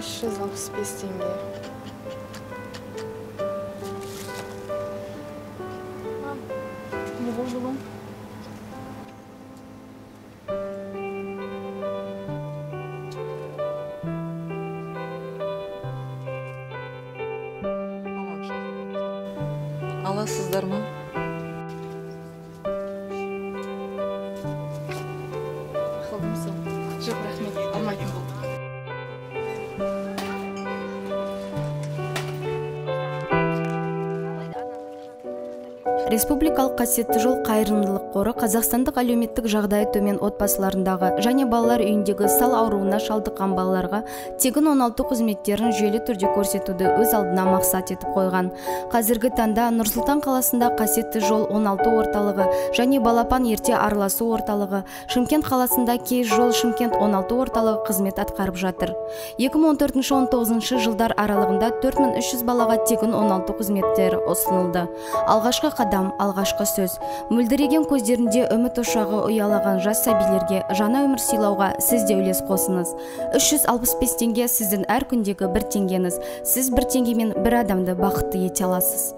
365 теңге. Не болды ғой? Аласыздар ма? Қалдымсың. Жоқ, рахмет. Алмайтын болдым. Республикалық қасиетті жол қайырымдылық қоры Қазақстандық әлеуметтік жағдайы төмен отбасыларындағы және балалар үйіндегі сал ауруына шалдыққан балаларға тегін 16 қызметтерін жүйелі түрде көрсетуді өз алдына мақсат етіп қойған. Қазіргі таңда Нұр-Сұлтан қаласында қасиетті жол 16 орталығы және балапан ерте араласу орталығы, Шымкент қаласында Кейс жол Шымкент 16 орталығы қызмет атқарып жатыр. 2014-19 жылдар аралығында 4300 балаға тегін 16 қызметтер ұсынылды. Алғашқы қадам, алғашқы сөз. Мөлдіреген көздерінде үміт ошағы ұялаған жас сәбилерге жаңа өмір сыйлауға сіз де үлес қосыңыз. 365 теңге сіздің әр күндегі 1 теңгеңіз. Сіз 1 теңгемен бір адамды бақытты ете аласыз.